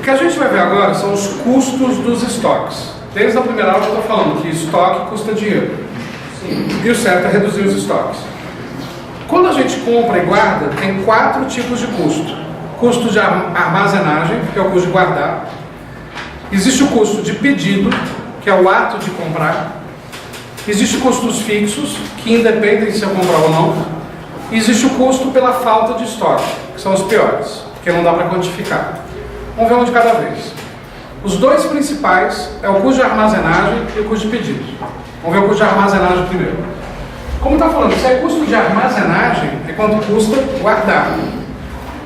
que a gente vai ver agora são os custos dos estoques. Desde a primeira aula eu estou falando que estoque custa dinheiro. E o certo é reduzir os estoques. Quando a gente compra e guarda, tem 4 tipos de custo. Custo de armazenagem, que é o custo de guardar. Existe o custo de pedido, que é o ato de comprar. Existe custos fixos, que independem se eu comprar ou não. E existe o custo pela falta de estoque, que são os piores, porque não dá para quantificar. Vamos ver um de cada vez. Os 2 principais é o custo de armazenagem e o custo de pedido. Vamos ver o custo de armazenagem primeiro. Como está falando, se é custo de armazenagem, é quanto custa guardar.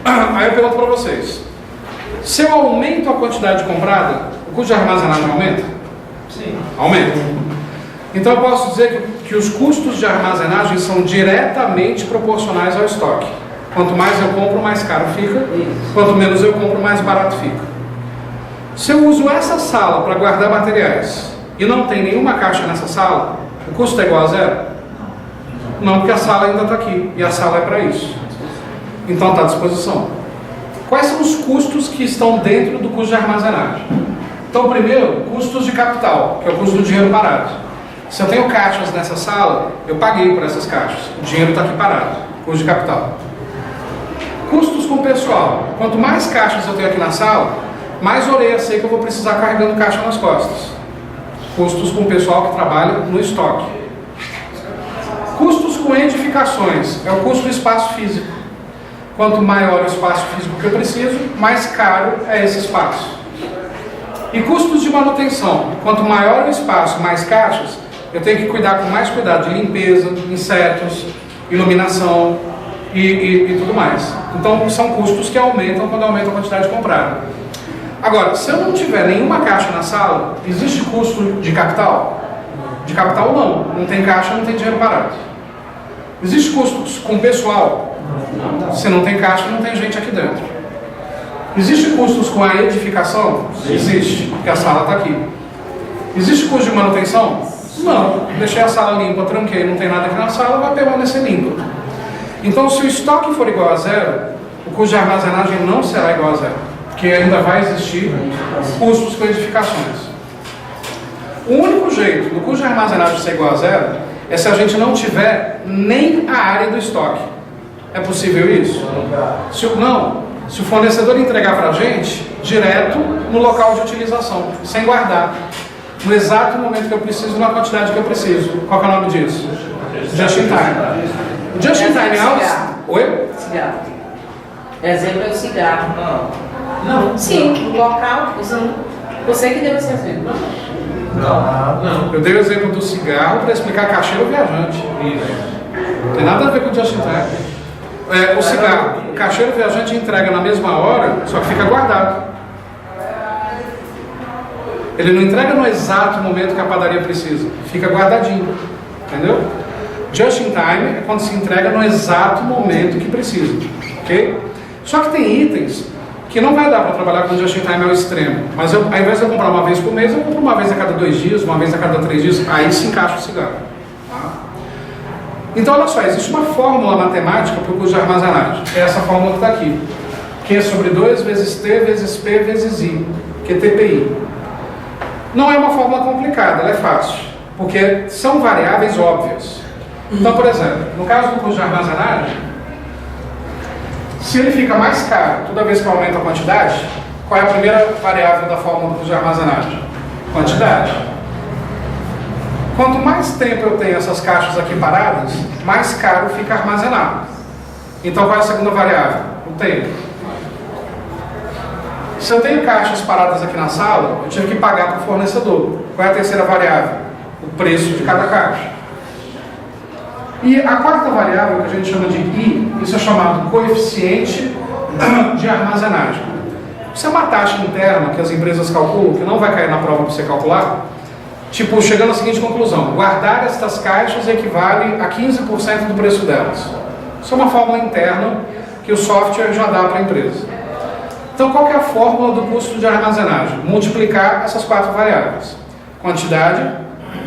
Aí eu pergunto para vocês. Se eu aumento a quantidade comprada, o custo de armazenagem aumenta? Sim. Aumenta. Então eu posso dizer que os custos de armazenagem são diretamente proporcionais ao estoque. Quanto mais eu compro, mais caro fica. Quanto menos eu compro, mais barato fica. Se eu uso essa sala para guardar materiais e não tem nenhuma caixa nessa sala, o custo é igual a zero? Não, porque a sala ainda está aqui e a sala é para isso. Então está à disposição. Quais são os custos que estão dentro do custo de armazenagem? Então, primeiro, custos de capital, que é o custo do dinheiro parado. Se eu tenho caixas nessa sala, eu paguei por essas caixas. O dinheiro está aqui parado, custo de capital. Custos com pessoal. Quanto mais caixas eu tenho aqui na sala, mais orelha seca eu vou precisar carregando caixa nas costas. Custos com pessoal que trabalha no estoque. Custos com edificações. É o custo do espaço físico. Quanto maior o espaço físico que eu preciso, mais caro é esse espaço. E custos de manutenção. Quanto maior o espaço, mais caixas, eu tenho que cuidar com mais cuidado de limpeza, insetos, iluminação e tudo mais. Então são custos que aumentam quando aumenta a quantidade comprada. Agora, se eu não tiver nenhuma caixa na sala, existe custo de capital? De capital não tem caixa, não tem dinheiro parado. Existe custos com pessoal? Se não tem caixa, não tem gente aqui dentro. Existe custos com a edificação? Existe, porque a sala está aqui. Existe custo de manutenção? Não, deixei a sala limpa, tranquei, não tem nada aqui na sala, vai permanecer limpa. Então, se o estoque for igual a zero, o custo de armazenagem não será igual a zero, porque ainda vai existir custos com edificações. O único jeito do custo de armazenagem ser igual a zero é se a gente não tiver nem a área do estoque. É possível isso? Se o fornecedor entregar para a gente direto no local de utilização, sem guardar, no exato momento que eu preciso, na quantidade que eu preciso. Qual é o nome disso? Just in time. O Just in time é Oi? Cigarro. Exemplo é o cigarro. Não. Sim, o local, você que deu esse exemplo. Não. Eu dei o exemplo do cigarro para explicar caixeiro viajante. Não tem nada a ver com o Just in time. O cigarro, o caixeiro viajante entrega na mesma hora, só que fica guardado. Ele não entrega no exato momento que a padaria precisa, fica guardadinho, entendeu? Just in time é quando se entrega no exato momento que precisa, ok? Só que tem itens que não vai dar para trabalhar com just in time ao extremo, mas ao invés de eu comprar uma vez por mês, eu compro uma vez a cada 2 dias, uma vez a cada 3 dias, aí se encaixa o cigarro. Tá? Então olha só, existe uma fórmula matemática para o custo de armazenagem, é essa fórmula que está aqui, Q sobre 2 vezes T vezes P vezes I, que é TPI. Não é uma fórmula complicada, ela é fácil, porque são variáveis óbvias. Então, por exemplo, no caso do custo de armazenagem, se ele fica mais caro toda vez que eu aumento a quantidade, qual é a primeira variável da fórmula do custo de armazenagem? Quantidade. Quanto mais tempo eu tenho essas caixas aqui paradas, mais caro fica armazenar. Então, qual é a segunda variável? O tempo. Se eu tenho caixas paradas aqui na sala, eu tive que pagar para o fornecedor. Qual é a terceira variável? O preço de cada caixa. E a quarta variável, que a gente chama de I, isso é chamado coeficiente de armazenagem. Isso é uma taxa interna que as empresas calculam, que não vai cair na prova para você calcular, tipo, chegando à seguinte conclusão: guardar estas caixas equivale a 15% do preço delas. Isso é uma fórmula interna que o software já dá para a empresa. Então, qual que é a fórmula do custo de armazenagem? Multiplicar essas 4 variáveis: quantidade,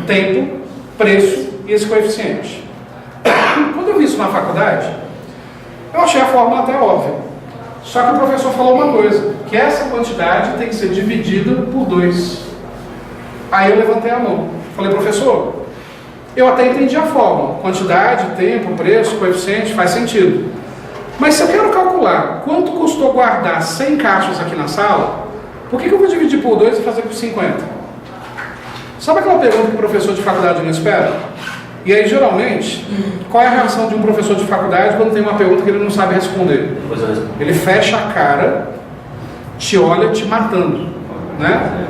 tempo, preço e esse coeficiente. Quando eu vi isso na faculdade, eu achei a fórmula até óbvia. Só que o professor falou uma coisa, que essa quantidade tem que ser dividida por 2. Aí eu levantei a mão. Falei, professor, eu até entendi a fórmula. Quantidade, tempo, preço, coeficiente, faz sentido. Mas se eu quero calcular quanto custou guardar 100 caixas aqui na sala, por que eu vou dividir por 2 e fazer por 50? Sabe aquela pergunta que o professor de faculdade não espera? E aí, geralmente, qual é a reação de um professor de faculdade quando tem uma pergunta que ele não sabe responder? Ele fecha a cara, te olha te matando, né?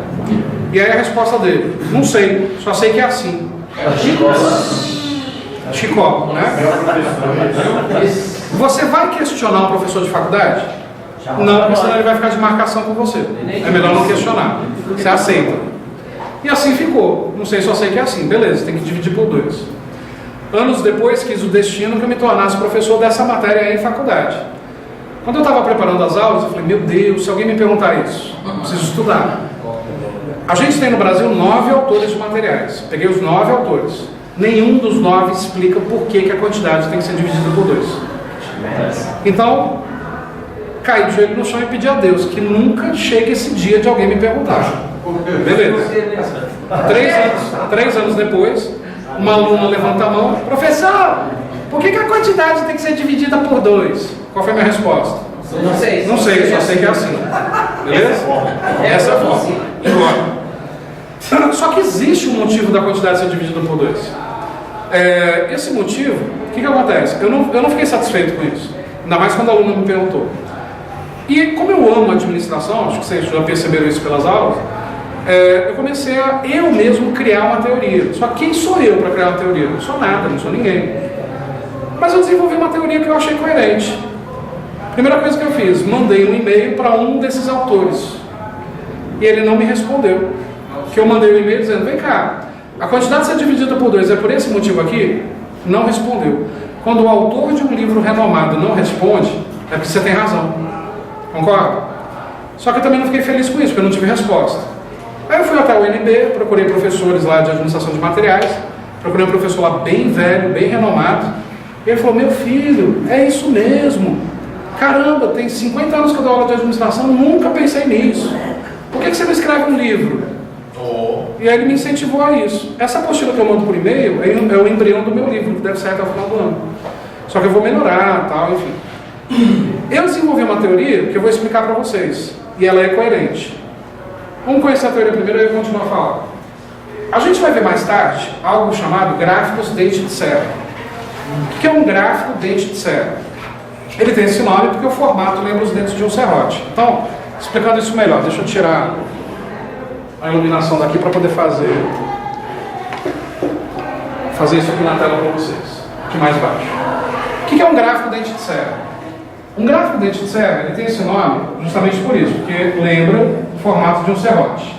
E aí a resposta dele, não sei, só sei que é assim. Chicó, né? Você vai questionar um professor de faculdade? Não, porque senão ele vai ficar de marcação com você. É melhor não questionar. Você aceita. E assim ficou. Não sei, só sei que é assim. Beleza, tem que dividir por 2. Anos depois, quis o destino que eu me tornasse professor dessa matéria aí em faculdade. Quando eu estava preparando as aulas, eu falei, meu Deus, se alguém me perguntar isso, eu preciso estudar. A gente tem no Brasil 9 autores de materiais. Peguei os 9 autores. Nenhum dos 9 explica por que a quantidade tem que ser dividida por 2. Então, caí de joelho no chão e pedi a Deus que nunca chegue esse dia de alguém me perguntar. Beleza. 3 anos depois, uma aluna levanta a mão, professor, por que a quantidade tem que ser dividida por 2? Qual foi a minha resposta? Não sei. Não sei, só sei que é assim. Beleza? Essa é a forma. Só que existe um motivo da quantidade ser dividida por 2. Esse motivo, o que acontece? Eu não fiquei satisfeito com isso. Ainda mais quando a aluna me perguntou. E como eu amo administração, acho que vocês já perceberam isso pelas aulas, eu comecei a eu mesmo criar uma teoria. Só que quem sou eu para criar uma teoria? Eu não sou nada, não sou ninguém. Mas eu desenvolvi uma teoria que eu achei coerente. Primeira coisa que eu fiz, mandei um e-mail para um desses autores. E ele não me respondeu. Que eu mandei um e-mail dizendo, vem cá, a quantidade ser dividida por 2 é por esse motivo aqui? Não respondeu. Quando o autor de um livro renomado não responde, é porque você tem razão. Concorda? Só que eu também não fiquei feliz com isso, porque eu não tive resposta. Aí eu fui até o UNB, procurei professores lá de administração de materiais, procurei um professor lá bem velho, bem renomado, e ele falou, meu filho, é isso mesmo. Caramba, tem 50 anos que eu dou aula de administração, nunca pensei nisso. Por que você não escreve um livro? E aí ele me incentivou a isso. Essa apostila que eu mando por e-mail é o embrião do meu livro, que deve sair até o final do ano. Só que eu vou melhorar, tal, enfim. Eu desenvolvi uma teoria que eu vou explicar para vocês. E ela é coerente. Vamos conhecer a teoria primeiro e eu continuo a falar. A gente vai ver mais tarde algo chamado gráficos dente de serra. O que é um gráfico dente de serra? Ele tem esse nome porque o formato lembra os dentes de um serrote. Então, explicando isso melhor, deixa eu tirar a iluminação daqui para poder fazer isso aqui na tela para vocês. Aqui mais baixo. O que é um gráfico dente de serra? Um gráfico dente de serra, ele tem esse nome justamente por isso, porque lembra o formato de um serrote.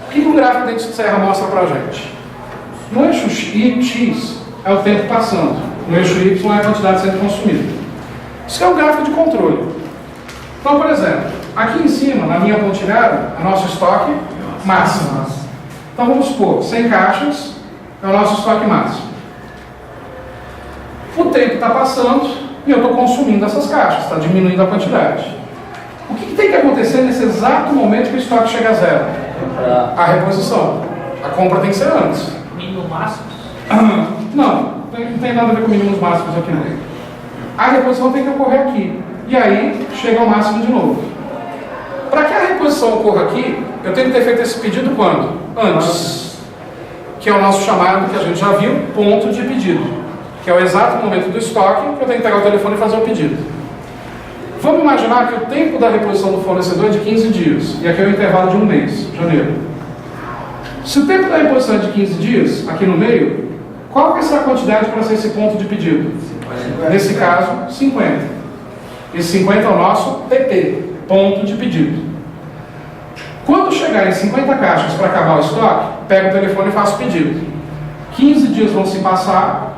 O que um gráfico dente de serra mostra para a gente? No eixo X é o tempo passando, no eixo Y é a quantidade sendo consumida. Isso é um gráfico de controle. Então, por exemplo, aqui em cima, na linha pontilhada, é o nosso estoque máximo. Então vamos supor, 100 caixas é o nosso estoque máximo. O tempo está passando e eu estou consumindo essas caixas, está diminuindo a quantidade. O que tem que acontecer nesse exato momento que o estoque chega a zero? A reposição. A compra tem que ser antes. Mínimo máximo? Não tem nada a ver com mínimos máximos aqui não. A reposição tem que ocorrer aqui. E aí chega ao máximo de novo. Para que a reposição ocorra aqui, eu tenho que ter feito esse pedido quando? Antes. Que é o nosso chamado, que a gente já viu, ponto de pedido. Que é o exato momento do estoque que eu tenho que pegar o telefone e fazer o pedido. Vamos imaginar que o tempo da reposição do fornecedor é de 15 dias. E aqui é o intervalo de um mês, janeiro. Se o tempo da reposição é de 15 dias, aqui no meio, qual vai ser a quantidade para ser esse ponto de pedido? Nesse caso, 50. Esse 50 é o nosso PP, ponto de pedido. Quando chegar em 50 caixas para acabar o estoque, pego o telefone e faço o pedido. 15 dias vão se passar,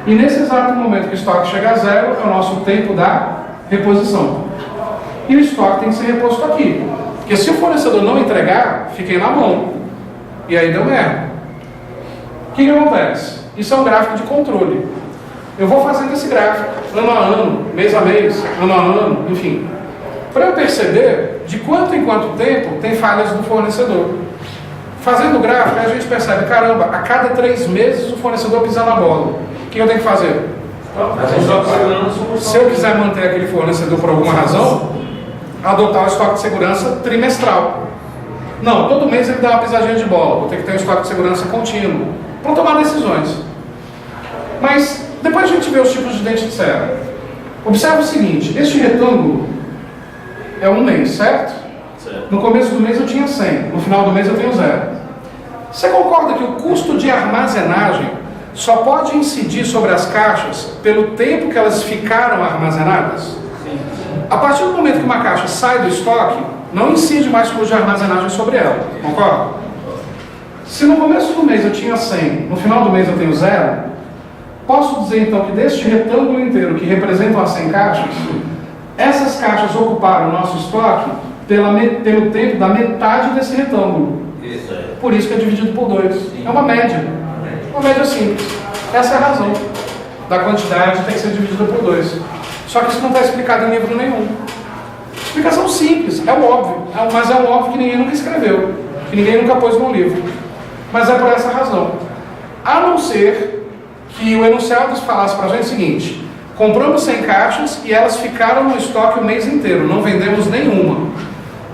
e nesse exato momento que o estoque chega a zero, é o nosso tempo da reposição. E o estoque tem que ser reposto aqui. Porque se o fornecedor não entregar, fiquei na mão. E aí deu merda. O que acontece? Isso é um gráfico de controle. Eu vou fazendo esse gráfico, ano a ano, mês a mês, ano a ano, enfim, para eu perceber de quanto em quanto tempo tem falhas do fornecedor. Fazendo o gráfico, a gente percebe, caramba, a cada 3 meses o fornecedor pisa na bola. O que eu tenho que fazer? Se eu quiser manter aquele fornecedor por alguma razão, adotar o estoque de segurança trimestral. Não, todo mês ele dá uma pisadinha de bola, vou ter que ter um estoque de segurança contínuo para tomar decisões. Mas depois a gente vê os tipos de dente de serra. Observe o seguinte, este retângulo é um mês, certo? No começo do mês eu tinha 100, no final do mês eu tenho 0. Você concorda que o custo de armazenagem só pode incidir sobre as caixas pelo tempo que elas ficaram armazenadas? A partir do momento que uma caixa sai do estoque, não incide mais custo de armazenagem sobre ela, concorda? Se no começo do mês eu tinha 100, no final do mês eu tenho 0, posso dizer então que deste retângulo inteiro, que representam as 100 caixas, essas caixas ocuparam o nosso estoque pelo tempo da metade desse retângulo. Por isso que é dividido por 2. É uma média. Uma média simples. Essa é a razão da quantidade tem que ser dividida por 2. Só que isso não está explicado em livro nenhum. Explicação simples, é o óbvio. Mas é um óbvio que ninguém nunca escreveu. Que ninguém nunca pôs no livro. Mas é por essa razão. A não ser que o enunciado falasse para a gente o seguinte: compramos 100 caixas e elas ficaram no estoque o mês inteiro, não vendemos nenhuma.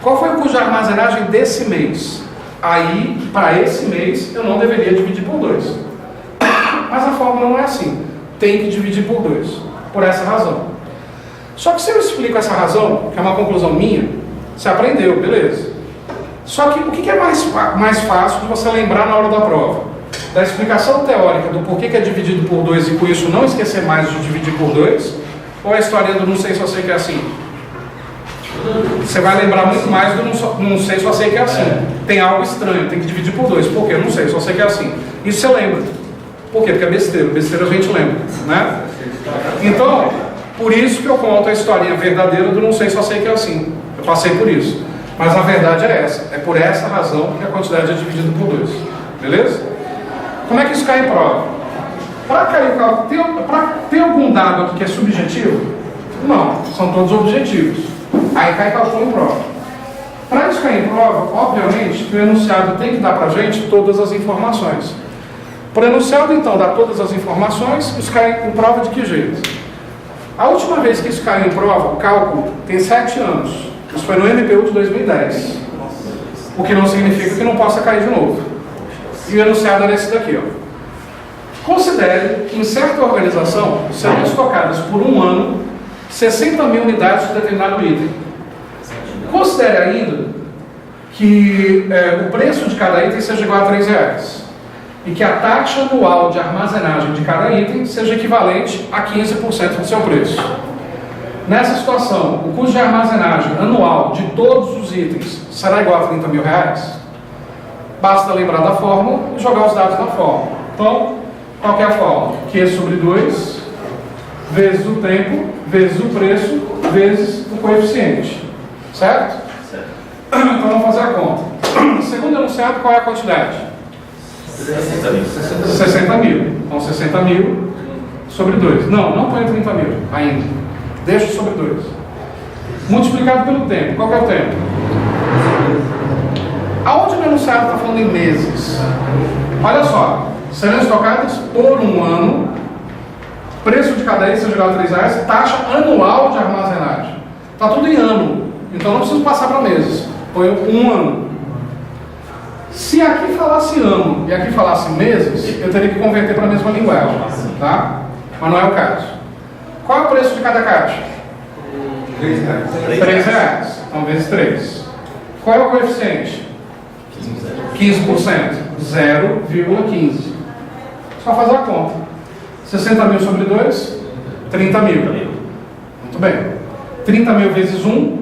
Qual foi o custo de armazenagem desse mês? Aí, para esse mês, eu não deveria dividir por 2. Mas a fórmula não é assim. Tem que dividir por 2. Por essa razão. Só que se eu explico essa razão, que é uma conclusão minha, você aprendeu, beleza. Só que o que é mais fácil de você lembrar na hora da prova? Da explicação teórica do porquê que é dividido por 2 e com isso não esquecer mais de dividir por 2? Ou a história do não sei só sei que é assim? Você vai lembrar muito mais do não sei só sei que é assim. Tem algo estranho, tem que dividir por 2. Por quê? Eu não sei, só sei que é assim. Isso você lembra. Por quê? Porque é besteira. Besteira a gente lembra, né? Então, por isso que eu conto a historinha verdadeira do não sei só sei que é assim. Eu passei por isso. Mas a verdade é essa. É por essa razão que a quantidade é dividida por 2. Beleza? Como é que isso cai em prova? Para ter algum dado aqui que é subjetivo? Não, são todos objetivos. Aí cai cálculo em prova. Para isso cair em prova, obviamente, o enunciado tem que dar para a gente todas as informações. Para o enunciado, então, dar todas as informações, isso cai em prova de que jeito? A última vez que isso caiu em prova, o cálculo, tem 7 anos. Isso foi no MPU de 2010. O que não significa que não possa cair de novo. E o enunciado era esse daqui, ó. Considere que em certa organização serão estocadas por um ano 60 mil unidades de determinado item. Considere ainda que o preço de cada item seja igual a R$3 e que a taxa anual de armazenagem de cada item seja equivalente a 15% do seu preço. Nessa situação, o custo de armazenagem anual de todos os itens será igual a R$30 mil? Basta lembrar da fórmula e jogar os dados na fórmula. Então, qual que é a fórmula? Q sobre 2 vezes o tempo, vezes o preço, vezes o coeficiente. Certo? Então vamos fazer a conta. Segundo enunciado, qual é a quantidade? 60 mil. Então 60 mil sobre 2. Não põe 30 mil ainda. Deixa sobre 2. Multiplicado pelo tempo. Qual que é o tempo? Aonde o enunciado está falando em meses? Olha só. Serão estocados por um ano. Preço de cada item seja igual a R$3. Taxa anual de armazenagem. Está tudo em ano. Então não preciso passar para meses. Põe um ano. Se aqui falasse ano e aqui falasse meses, eu teria que converter para a mesma linguagem. Tá? Mas não é o caso. Qual é o preço de cada caixa? R$3. Então vezes 3. Qual é o coeficiente? 15%. 0,15. Só fazer a conta. 60 mil sobre 2, 30 mil. Muito bem. 30 mil vezes 1,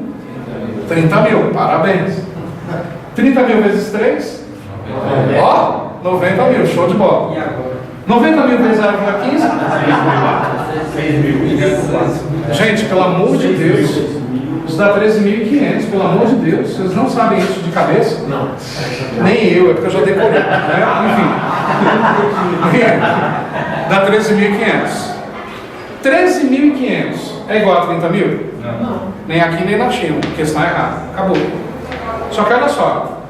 30 mil. Parabéns. 30 mil vezes 3, ó, 90 mil. Show de bola. 90 mil vezes 0,15. Gente, pelo amor de Deus, isso dá 13.500, pelo amor de Deus. Vocês não sabem isso de cabeça? Não. Nem eu, é porque eu já decorei, né? Enfim. Dá 13.500. 13.500 é igual a 30 mil? Não. Nem aqui nem na China, porque senão é errado. Acabou. Só que olha só,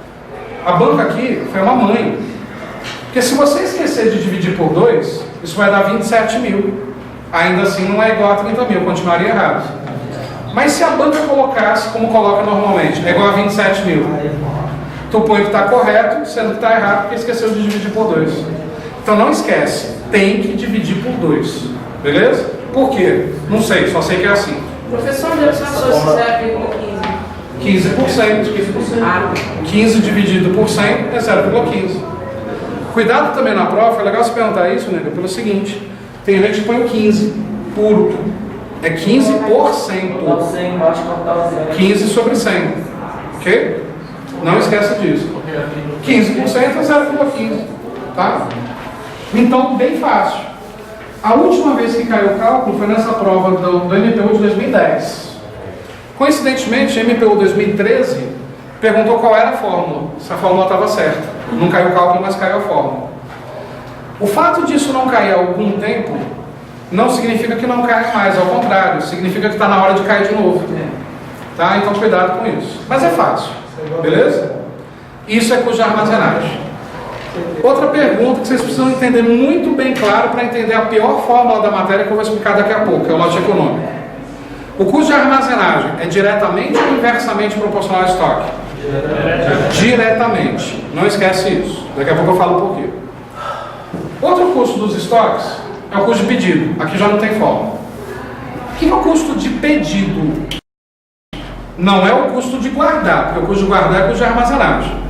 a banca aqui foi uma mãe. Porque se você esquecer de dividir por 2, isso vai dar 27 mil. Ainda assim não é igual a 30 mil, continuaria errado. Mas se a banca colocasse, como coloca normalmente, é igual a 27 mil, tu põe que está correto, sendo que está errado porque esqueceu de dividir por 2. Então não esquece, tem que dividir por 2. Beleza? Por quê? Não sei, só sei que é assim. Professor, onde as pessoas fizeram 15? 15%. Ah, 15 dividido por 100 é 0,15. Cuidado também na prova, é legal você perguntar isso, né? Pelo seguinte, tem gente que põe o 15 puro. É 15 por 100 puro. 15 sobre 100. Ok? Não esqueça disso. 15% é 0,15. Tá? Então, bem fácil. A última vez que caiu o cálculo foi nessa prova do MPU de 2010. Coincidentemente, MPU 2013 perguntou qual era a fórmula, se a fórmula estava certa. Não caiu o cálculo, mas caiu a fórmula. O fato disso não cair há algum tempo não significa que não caia mais, ao contrário, significa que está na hora de cair de novo. Tá? Então cuidado com isso. Mas é fácil, beleza? Isso é custo de armazenagem. Outra pergunta que vocês precisam entender muito bem claro para entender a pior fórmula da matéria que eu vou explicar daqui a pouco, é o lote econômico. O custo de armazenagem é diretamente ou inversamente proporcional ao estoque? Diretamente. Não esquece isso. Daqui a pouco eu falo por quê. Outro custo dos estoques é o custo de pedido. Aqui já não tem fórmula. O que é o custo de pedido? Não é o custo de guardar, porque o custo de guardar é o custo de armazenagem.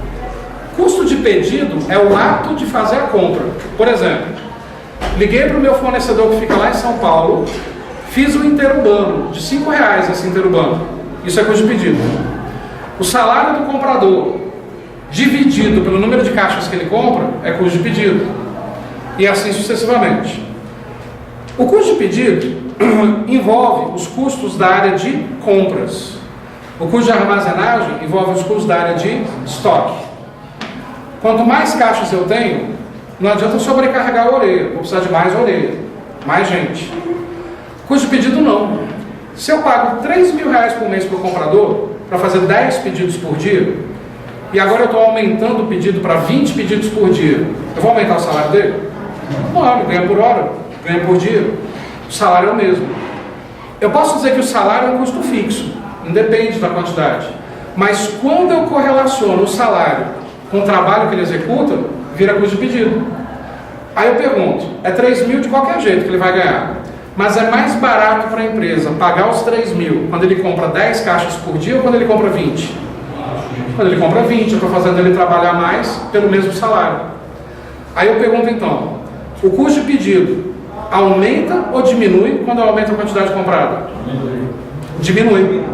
Custo de pedido é o ato de fazer a compra. Por exemplo, liguei para o meu fornecedor que fica lá em São Paulo, fiz um interurbano, de R$5 esse interurbano. Isso é custo de pedido. O salário do comprador, dividido pelo número de caixas que ele compra, é custo de pedido. E assim sucessivamente. O custo de pedido envolve os custos da área de compras. O custo de armazenagem envolve os custos da área de estoque. Quanto mais caixas eu tenho, não adianta eu sobrecarregar a orelha, vou precisar de mais orelha, mais gente. Custo de pedido não. Se eu pago R$3.000 por mês para o comprador, para fazer 10 pedidos por dia, e agora eu estou aumentando o pedido para 20 pedidos por dia, eu vou aumentar o salário dele? Não, ele ganha por hora, ganha por dia. O salário é o mesmo. Eu posso dizer que o salário é um custo fixo, independe da quantidade. Mas quando eu correlaciono o salário com o trabalho que ele executa, vira custo de pedido. Aí eu pergunto, é 3.000 de qualquer jeito que ele vai ganhar, mas é mais barato para a empresa pagar os 3.000 quando ele compra 10 caixas por dia ou quando ele compra 20? Quando ele compra 20, eu estou fazendo ele trabalhar mais pelo mesmo salário. Aí eu pergunto então, o custo de pedido aumenta ou diminui quando eu aumento a quantidade comprada? Diminui.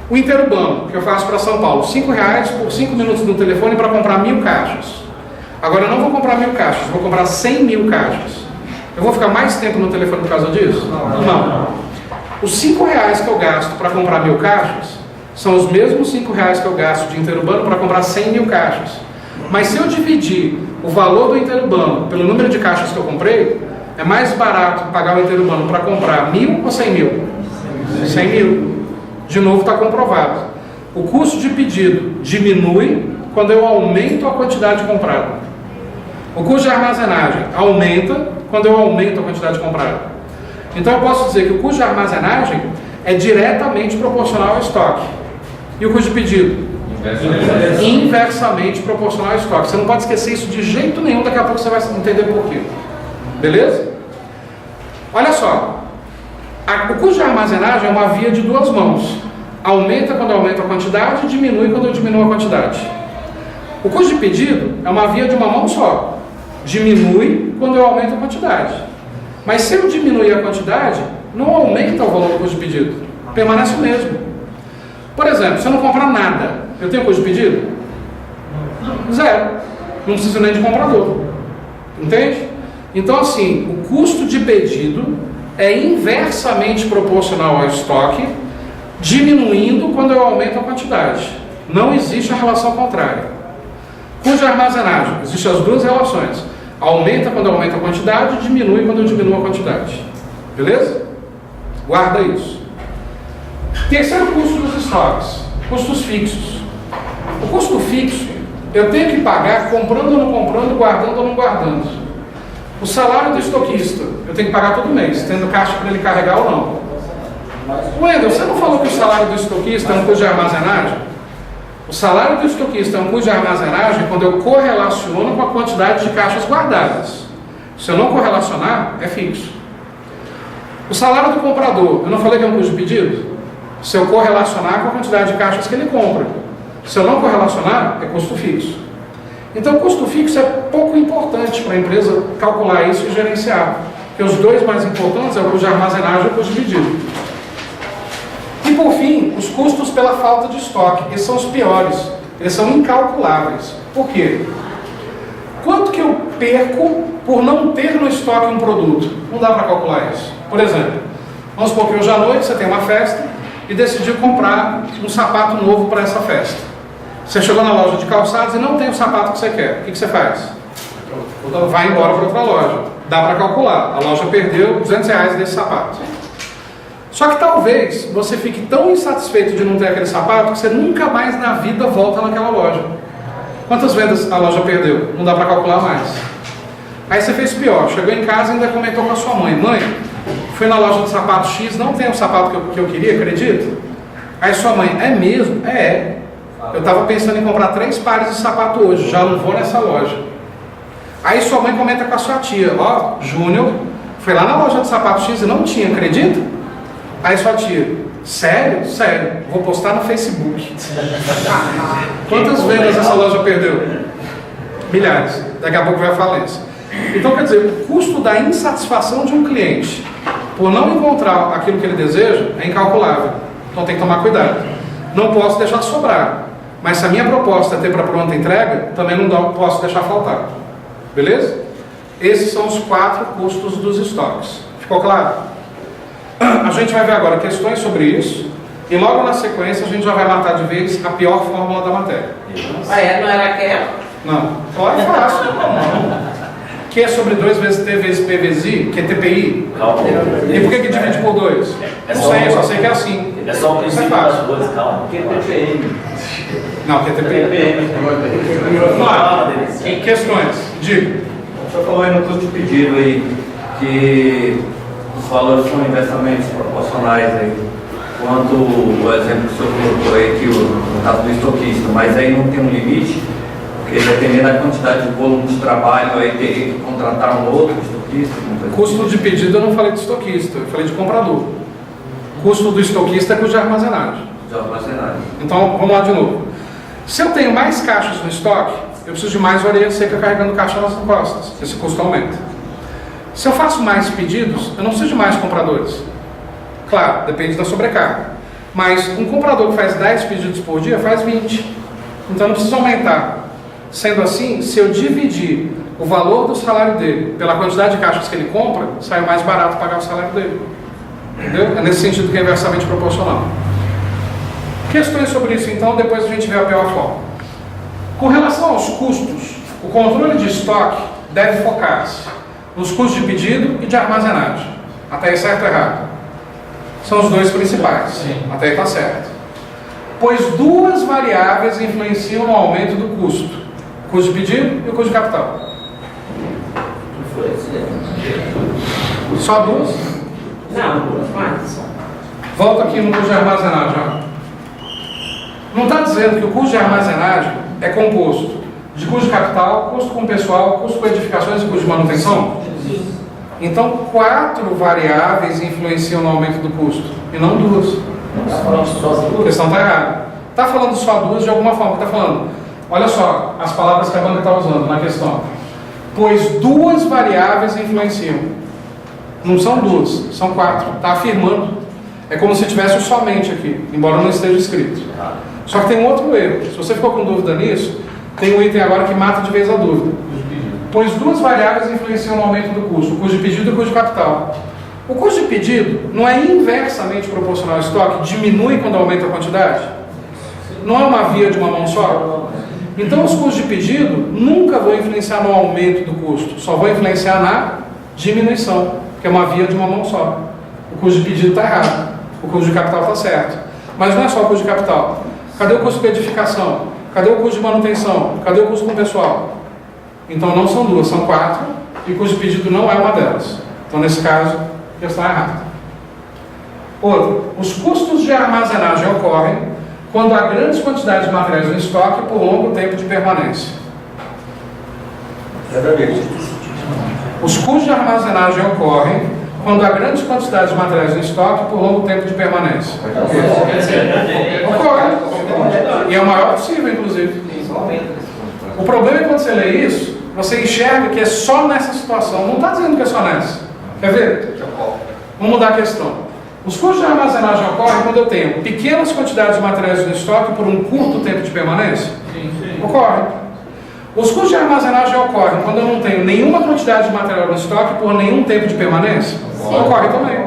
O interurbano, que eu faço para São Paulo, R$5 por 5 minutos no telefone para comprar 1.000 caixas. Agora eu não vou comprar 1.000 caixas, vou comprar 100.000 caixas. Eu vou ficar mais tempo no telefone por causa disso? Não. Os R$5 que eu gasto para comprar 1.000 caixas são os mesmos R$5 que eu gasto de interurbano para comprar 100.000 caixas. Mas se eu dividir o valor do interurbano pelo número de caixas que eu comprei, é mais barato pagar o interurbano para comprar 1.000 ou 100.000? 100.000. De novo está comprovado. O custo de pedido diminui quando eu aumento a quantidade comprada. O custo de armazenagem aumenta quando eu aumento a quantidade comprada. Então eu posso dizer que o custo de armazenagem é diretamente proporcional ao estoque. E o custo de pedido? Inversamente proporcional ao estoque. Você não pode esquecer isso de jeito nenhum, daqui a pouco você vai entender por quê. Beleza? Olha só. O custo de armazenagem é uma via de duas mãos. Aumenta quando eu aumento a quantidade e diminui quando eu diminuo a quantidade. O custo de pedido é uma via de uma mão só. Diminui quando eu aumento a quantidade. Mas se eu diminuir a quantidade, não aumenta o valor do custo de pedido. Permanece o mesmo. Por exemplo, se eu não comprar nada, eu tenho custo de pedido? Zero. Não preciso nem de comprador. Entende? Então assim, o custo de pedido é inversamente proporcional ao estoque, diminuindo quando eu aumento a quantidade. Não existe a relação contrária. Custo de armazenagem, existem as duas relações. Aumenta quando eu aumento a quantidade, diminui quando eu diminuo a quantidade. Beleza? Guarda isso. Terceiro custo dos estoques, custos fixos. O custo fixo, eu tenho que pagar comprando ou não comprando, guardando ou não guardando. O salário do estoquista, eu tenho que pagar todo mês, tendo caixa para ele carregar ou não. Wendel, você não falou que o salário do estoquista é um custo de armazenagem? O salário do estoquista é um custo de armazenagem quando eu correlaciono com a quantidade de caixas guardadas. Se eu não correlacionar, é fixo. O salário do comprador, eu não falei que é um custo de pedido? Se eu correlacionar com a quantidade de caixas que ele compra. Se eu não correlacionar, é custo fixo. Então, o custo fixo é pouco importante para a empresa calcular isso e gerenciar. Porque os dois mais importantes é o custo de armazenagem e o custo de pedido. E, por fim, os custos pela falta de estoque. Esses são os piores. Eles são incalculáveis. Por quê? Quanto que eu perco por não ter no estoque um produto? Não dá para calcular isso. Por exemplo, vamos supor que hoje à noite você tem uma festa e decidiu comprar um sapato novo para essa festa. Você chegou na loja de calçados e não tem o sapato que você quer. O que você faz? Vai embora para outra loja. Dá para calcular. A loja perdeu R$200 desse sapato. Só que talvez você fique tão insatisfeito de não ter aquele sapato que você nunca mais na vida volta naquela loja. Quantas vendas a loja perdeu? Não dá para calcular mais. Aí você fez pior. Chegou em casa e ainda comentou com a sua mãe. Mãe, fui na loja de sapato X, não tem o sapato que eu queria, acredita? Aí sua mãe, é mesmo? É. Eu estava pensando em comprar 3 pares de sapato hoje, já não vou nessa loja. Aí sua mãe comenta com a sua tia, ó, Júnior, foi lá na loja de sapato X e não tinha, acredita? Aí sua tia, sério? Sério, vou postar no Facebook. Quantas vendas essa loja perdeu? Milhares, daqui a pouco vai à falência. Então, quer dizer, o custo da insatisfação de um cliente por não encontrar aquilo que ele deseja é incalculável. Então tem que tomar cuidado. Não posso deixar sobrar. Mas se a minha proposta é ter para pronta entrega, também não posso deixar faltar. Beleza? Esses são os 4 custos dos estoques. Ficou claro? A gente vai ver agora questões sobre isso. E logo na sequência a gente já vai matar de vez a pior fórmula da matéria. Ah, é? Não era aquela? Não. Pode fácil. Que é sobre 2 vezes T vezes P vezes I, que é TPI. Calma. E por que divide por 2? Não sei, eu só sei que é assim. É só o princípio das coisas, calma. Que é TPM. Não, que é TPI. Vamos lá. Questões. Diga. O senhor falou aí no custo de pedido aí que os valores são inversamente proporcionais aí. Quanto o exemplo que o senhor colocou aí, que no caso do estoquista, mas aí não tem um limite, porque dependendo da quantidade de volume de trabalho, aí teria que contratar um outro estoquista. Custo de pedido eu não falei de estoquista, eu falei de comprador. Custo do estoquista é custo de armazenagem. De armazenagem. Então, vamos lá de novo. Se eu tenho mais caixas no estoque, eu preciso de mais orelha seca carregando caixa nas costas. Esse custo aumenta. Se eu faço mais pedidos, eu não preciso de mais compradores. Claro, depende da sobrecarga. Mas um comprador que faz 10 pedidos por dia, faz 20. Então não precisa aumentar. Sendo assim, se eu dividir o valor do salário dele pela quantidade de caixas que ele compra, sai mais barato pagar o salário dele. Entendeu? É nesse sentido que é inversamente proporcional. Questões sobre isso, então, depois a gente vê a pior forma. Com relação aos custos, o controle de estoque deve focar-se nos custos de pedido e de armazenagem. Até aí certo ou errado? São os dois principais. Sim. Até aí está certo. Pois 2 variáveis influenciam no aumento do custo. O custo de pedido e o custo de capital. Só 2? Não, mais. Volta aqui no custo de armazenagem. Ó. Não está dizendo que o custo de armazenagem é composto de custo de capital, custo com pessoal, custo com edificações e custo de manutenção? Sim. Então 4 variáveis influenciam no aumento do custo, e não 2. Está falando só as A duas? questão está errada. Está falando só 2 de alguma forma, está falando. Olha só as palavras que a banda está usando na questão. Pois 2 variáveis influenciam. Não são 2, são 4. Está afirmando. É como se tivesse o somente aqui, embora não esteja escrito. Só que tem um outro erro. Se você ficou com dúvida nisso, tem um item agora que mata de vez a dúvida. Pois 2 variáveis influenciam no aumento do custo, o custo de pedido e o custo de capital. O custo de pedido não é inversamente proporcional ao estoque, diminui quando aumenta a quantidade? Não é uma via de uma mão só? Então os custos de pedido nunca vão influenciar no aumento do custo, só vão influenciar na diminuição, que é uma via de uma mão só. custo de pedido está errado, o custo de capital está certo. Mas não é só o custo de capital. Cadê o custo de edificação? Cadê o custo de manutenção? Cadê o custo com o pessoal? Então não são duas, são 4, e o custo de pedido não é uma delas. Então nesse caso, a questão é errada. Outro, os custos de armazenagem ocorrem quando há grandes quantidades de materiais no estoque por longo tempo de permanência. Os custos de armazenagem ocorrem quando há grandes quantidades de materiais no estoque por longo tempo de permanência. Ocorre. E é o maior possível, inclusive. O problema é quando você lê isso, você enxerga que é só nessa situação. Não está dizendo que é só nessa. Quer ver? Vamos mudar a questão. Os custos de armazenagem ocorrem quando eu tenho pequenas quantidades de materiais no estoque por um curto tempo de permanência? Ocorre. Os custos de armazenagem ocorrem quando eu não tenho nenhuma quantidade de material no estoque por nenhum tempo de permanência? Ocorre também.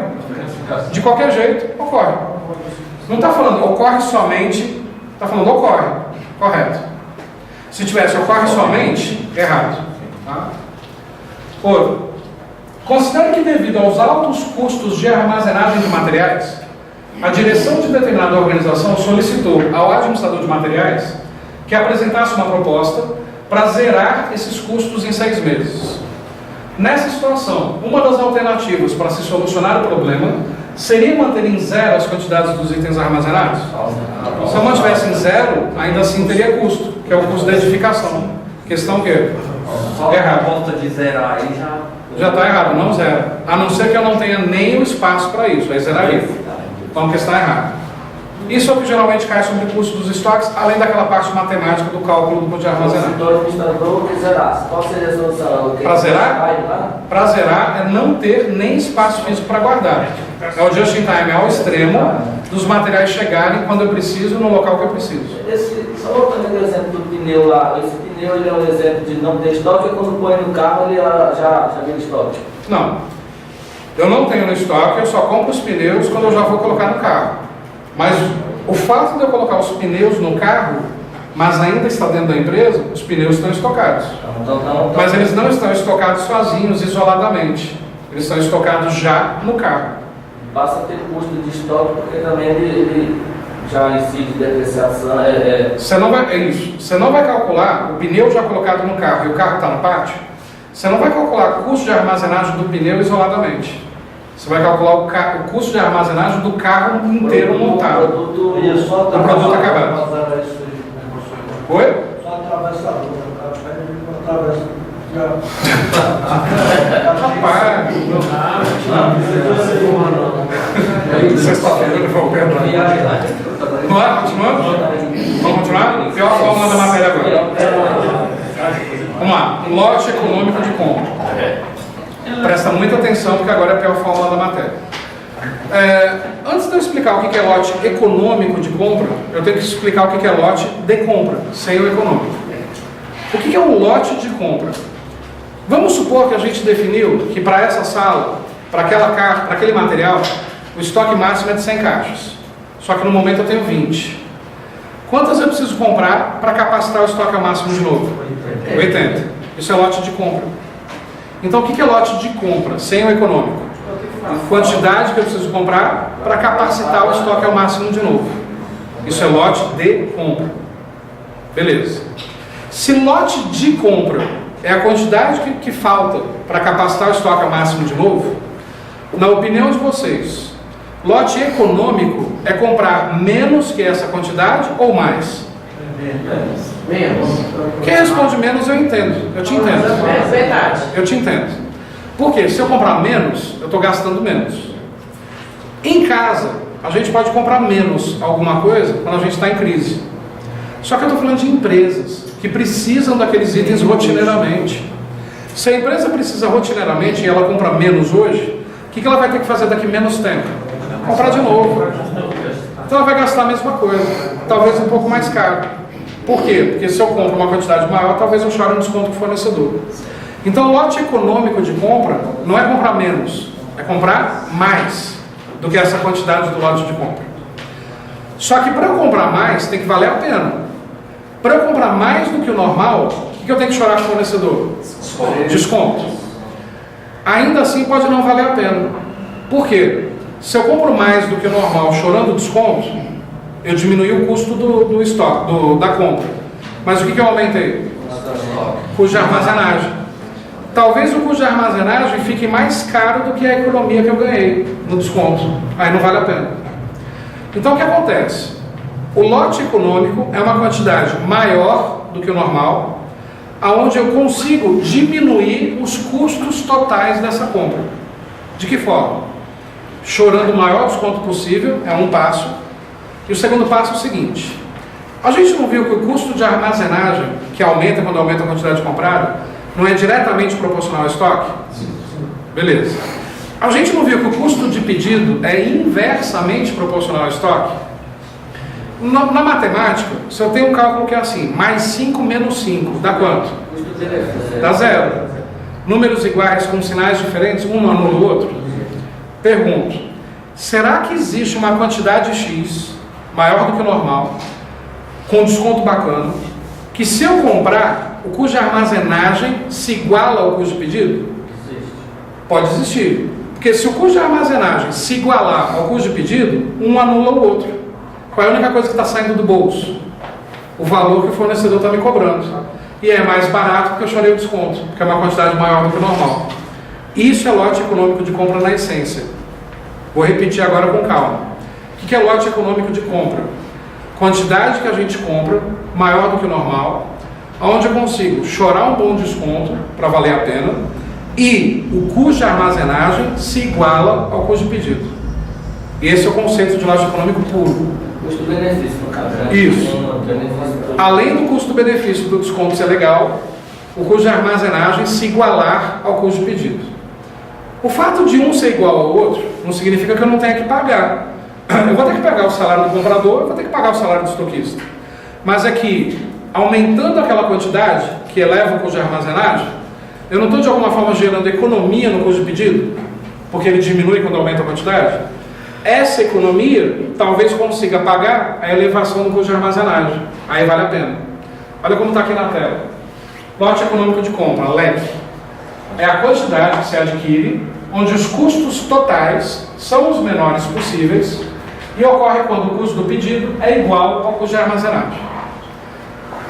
De qualquer jeito, ocorre. Não está falando ocorre somente, está falando ocorre. Correto. Se tivesse ocorre somente, errado. Tá? Outro. Considere que devido aos altos custos de armazenagem de materiais, a direção de determinada organização solicitou ao administrador de materiais que apresentasse uma proposta para zerar esses custos em 6 meses. Nessa situação, uma das alternativas para se solucionar o problema seria manter em zero as quantidades dos itens armazenados. Se eu mantivesse em zero, ainda assim teria custo, que é o custo da edificação. Questão que é errado. Volta de zerar aí Já está errado, não zero. A não ser que eu não tenha nem o espaço para isso, aí zeraria. Então, que está errado. Isso é o que geralmente cai sobre o custo dos estoques, além daquela parte matemática do cálculo do custo de armazenagem. O administrador que zerasse, qual seria a solução? Para zerar? Para zerar é não ter nem espaço físico para guardar. É o just in time ao extremo dos materiais chegarem quando eu preciso, no local que eu preciso. Só voltando ao exemplo do pneu lá, esse pneu ele é um exemplo de não ter estoque, e quando põe no carro ele já vem estoque? Não. Eu não tenho no estoque, eu só compro os pneus quando eu já vou colocar no carro. Mas o fato de eu colocar os pneus no carro, mas ainda está dentro da empresa, os pneus estão estocados. Mas eles não estão estocados sozinhos, isoladamente. Eles estão estocados já no carro. Passa a ter custo de estoque, porque também ele já incide depreciação. Você não vai, é isso. Você não vai calcular o pneu já colocado no carro e o carro está no pátio. Você não vai calcular o custo de armazenagem do pneu isoladamente. Você vai calcular o custo de armazenagem do carro inteiro montado. Do produto acabado. Oi? Só atravessa a rua, o cara pega e atravessa. Rapaz, sexta-feira ele foi o pé. Vamos lá, continuando? Vamos continuar? Pior fórmula da matéria agora. Vamos lá, lote econômico de compra. Presta muita atenção, porque agora é a pior fórmula da matéria. Antes de eu explicar o que é lote econômico de compra, eu tenho que explicar o que é lote de compra, sem o econômico. O que é um lote de compra? Vamos supor que a gente definiu que para essa sala, para aquele material, o estoque máximo é de 100 caixas. Só que no momento eu tenho 20. Quantas eu preciso comprar para capacitar o estoque ao máximo de novo? 80. Isso é lote de compra. Então, o que é lote de compra, sem o econômico? A quantidade que eu preciso comprar para capacitar o estoque ao máximo de novo. Isso é lote de compra. Beleza. Se lote de compra é a quantidade que falta para capacitar o estoque ao máximo de novo, na opinião de vocês, lote econômico é comprar menos que essa quantidade ou mais? Menos. Quem responde menos eu entendo, eu te entendo. É verdade. Eu te entendo. Porque se eu comprar menos, eu estou gastando menos. Em casa, a gente pode comprar menos alguma coisa quando a gente está em crise. Só que eu estou falando de empresas que precisam daqueles itens rotineiramente. Se a empresa precisa rotineiramente e ela compra menos hoje, o que ela vai ter que fazer daqui menos tempo? Comprar de novo. Então ela vai gastar a mesma coisa, talvez um pouco mais caro. Por quê? Porque se eu compro uma quantidade maior, talvez eu chore um desconto do fornecedor. Então, o lote econômico de compra não é comprar menos, é comprar mais do que essa quantidade do lote de compra. Só que para eu comprar mais, tem que valer a pena. Para eu comprar mais do que o normal, o que eu tenho que chorar com o fornecedor? Desconto. Ainda assim pode não valer a pena. Por quê? Se eu compro mais do que o normal, chorando desconto, eu diminui o custo do estoque, da compra. Mas o que eu aumentei? Custo de armazenagem. Talvez o custo de armazenagem fique mais caro do que a economia que eu ganhei no desconto. Aí não vale a pena. Então o que acontece? O lote econômico é uma quantidade maior do que o normal, aonde eu consigo diminuir os custos totais dessa compra. De que forma? Chorando o maior desconto possível, é um passo. E o segundo passo é o seguinte: a gente não viu que o custo de armazenagem, que aumenta quando aumenta a quantidade comprada, não é diretamente proporcional ao estoque? Beleza. A gente não viu que o custo de pedido é inversamente proporcional ao estoque? Na matemática, se eu tenho um cálculo que é assim, mais 5 menos 5, dá quanto? Dá 0. Números iguais com sinais diferentes, um anula o outro? Pergunto, será que existe uma quantidade X, maior do que o normal, com desconto bacana, que se eu comprar, o custo de armazenagem se iguala ao custo de pedido? Pode existir. Porque se o custo de armazenagem se igualar ao custo de pedido, um anula o outro. Qual é a única coisa que está saindo do bolso? O valor que o fornecedor está me cobrando. E é mais barato porque eu chorei o desconto, porque é uma quantidade maior do que o normal. Isso é lote econômico de compra na essência. Vou repetir agora com calma. O que é lote econômico de compra? Quantidade que a gente compra, maior do que o normal, onde eu consigo chorar um bom desconto para valer a pena, e o custo de armazenagem se iguala ao custo de pedido. Esse é o conceito de lote econômico puro. Custo-benefício, no caso, né? Isso. Além do custo-benefício do desconto ser legal, o custo de armazenagem se igualar ao custo de pedido. O fato de um ser igual ao outro não significa que eu não tenha que pagar. Eu vou ter que pagar o salário do comprador, eu vou ter que pagar o salário do estoquista. Mas é que, aumentando aquela quantidade que eleva o custo de armazenagem, eu não estou de alguma forma gerando economia no custo de pedido, porque ele diminui quando aumenta a quantidade. Essa economia talvez consiga pagar a elevação do custo de armazenagem. Aí vale a pena. Olha como está aqui na tela. Lote econômico de compra, LEC. É a quantidade que se adquire, onde os custos totais são os menores possíveis e ocorre quando o custo do pedido é igual ao custo de armazenagem.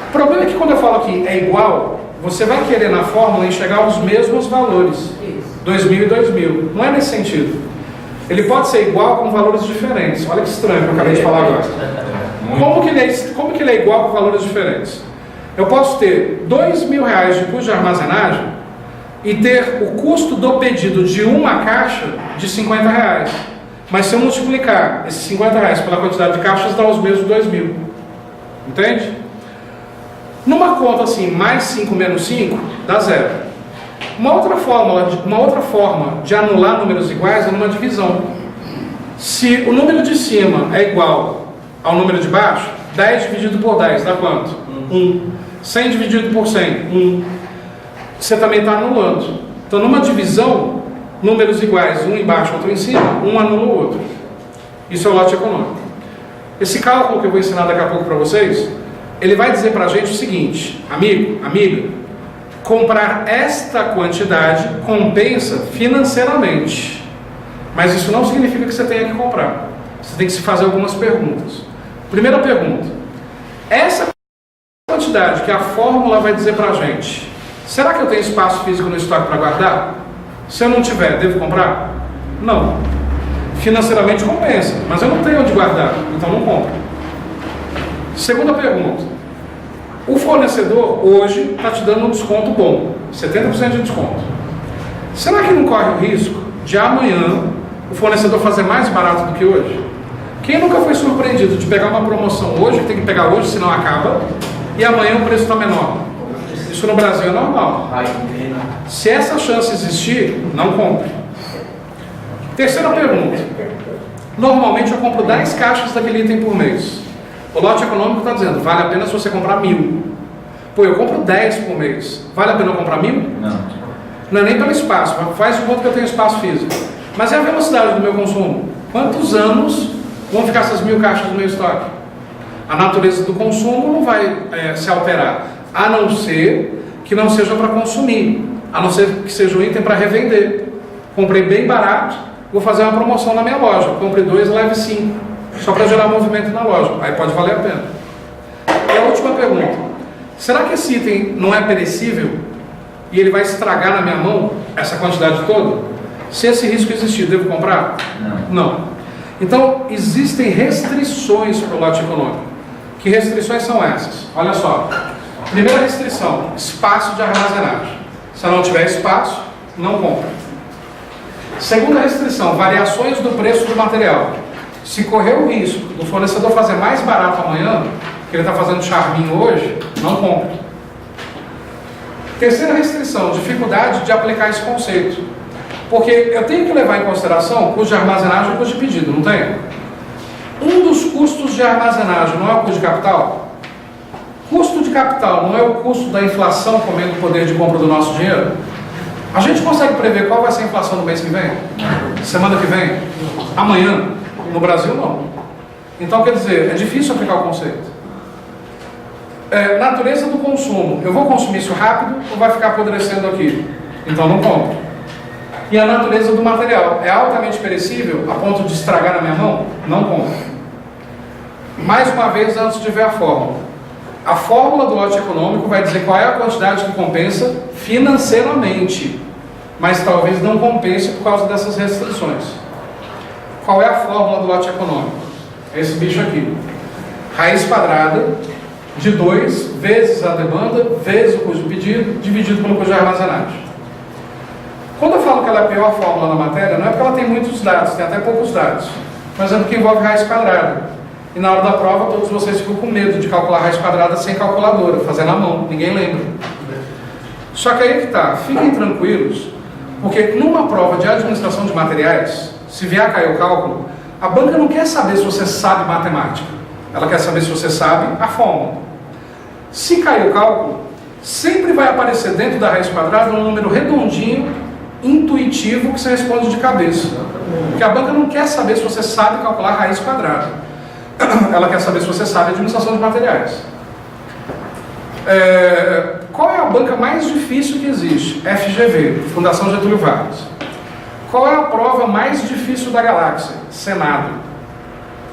O problema é que quando eu falo aqui é igual, você vai querer na fórmula enxergar os mesmos valores. 2.000 e 2.000. Não é nesse sentido. Ele pode ser igual com valores diferentes. Olha que estranho que eu acabei de falar agora. Como que ele é igual com valores diferentes? Eu posso ter R$2.000 de custo de armazenagem e ter o custo do pedido de uma caixa de R$50. Mas se eu multiplicar esses R$50 pela quantidade de caixas, dá os mesmos 2.000. Entende? Numa conta assim, mais 5 menos 5, dá 0. Uma outra forma de anular números iguais é numa divisão. Se o número de cima é igual ao número de baixo, 10 dividido por 10 dá quanto? 1. 100 dividido por 100, 1. Você também está anulando. Então, numa divisão, números iguais, um embaixo, outro em cima, um anula o outro. Isso é o lote econômico. Esse cálculo que eu vou ensinar daqui a pouco para vocês, ele vai dizer para a gente o seguinte: amigo, amiga, comprar esta quantidade compensa financeiramente. Mas isso não significa que você tenha que comprar. Você tem que se fazer algumas perguntas. Primeira pergunta: essa quantidade que a fórmula vai dizer para a gente, será que eu tenho espaço físico no estoque para guardar? Se eu não tiver, devo comprar? Não. Financeiramente compensa, mas eu não tenho onde guardar, então não compro. Segunda pergunta: o fornecedor hoje está te dando um desconto bom, 70% de desconto. Será que não corre o risco de amanhã o fornecedor fazer mais barato do que hoje? Quem nunca foi surpreendido de pegar uma promoção hoje, que tem que pegar hoje, senão acaba, e amanhã o preço está menor? Isso no Brasil é normal. Se essa chance existir, não compre. Terceira pergunta: normalmente eu compro 10 caixas daquele item por mês. O lote econômico está dizendo, vale a pena se você comprar 1.000. Pô, eu compro 10 por mês. Vale a pena eu comprar 1.000? Não. Não é nem pelo espaço, faz de conta que eu tenho espaço físico. Mas é a velocidade do meu consumo. Quantos anos vão ficar essas 1.000 caixas no meu estoque? A natureza do consumo não vai se alterar, a não ser que não seja para consumir, a não ser que seja um item para revender. Comprei bem barato, vou fazer uma promoção na minha loja, compre 2, leve 5, só para gerar movimento na loja, aí pode valer a pena. E a última pergunta, será que esse item não é perecível e ele vai estragar na minha mão essa quantidade toda? Se esse risco existir, devo comprar? Não. Então, existem restrições para o lote econômico. Que restrições são essas? Olha só. Primeira restrição, espaço de armazenagem. Se não tiver espaço, não compra. Segunda restrição, variações do preço do material. Se correr o risco do fornecedor fazer mais barato amanhã, que ele está fazendo charminho hoje, não compra. Terceira restrição, dificuldade de aplicar esse conceito. Porque eu tenho que levar em consideração custo de armazenagem e custo de pedido, não tem? Um dos custos de armazenagem não é o custo de capital? Custo de capital não é o custo da inflação comendo o poder de compra do nosso dinheiro? A gente consegue prever qual vai ser a inflação no mês que vem? Semana que vem? Amanhã? No Brasil, não. Então, quer dizer, é difícil aplicar o conceito. Natureza do consumo. Eu vou consumir isso rápido ou vai ficar apodrecendo aqui? Então, não compro. E a natureza do material. É altamente perecível a ponto de estragar na minha mão? Não compro. Mais uma vez, antes de ver a fórmula. A fórmula do lote econômico vai dizer qual é a quantidade que compensa financeiramente, mas talvez não compense por causa dessas restrições. Qual é a fórmula do lote econômico? É esse bicho aqui. Raiz quadrada de 2 vezes a demanda, vezes o custo de pedido, dividido pelo custo de armazenagem. Quando eu falo que ela é a pior fórmula na matéria, não é porque ela tem muitos dados, tem até poucos dados, mas é porque envolve raiz quadrada. E na hora da prova, todos vocês ficam com medo de calcular raiz quadrada sem calculadora, fazendo à mão, ninguém lembra. Só que aí que tá, fiquem tranquilos, porque numa prova de administração de materiais, se vier a cair o cálculo, a banca não quer saber se você sabe matemática, ela quer saber se você sabe a fórmula. Se cair o cálculo, sempre vai aparecer dentro da raiz quadrada um número redondinho, intuitivo, que você responde de cabeça. Porque a banca não quer saber se você sabe calcular raiz quadrada. Ela quer saber se você sabe administração de materiais. Qual é a banca mais difícil que existe? FGV, Fundação Getúlio Vargas. Qual é a prova mais difícil da galáxia? Senado.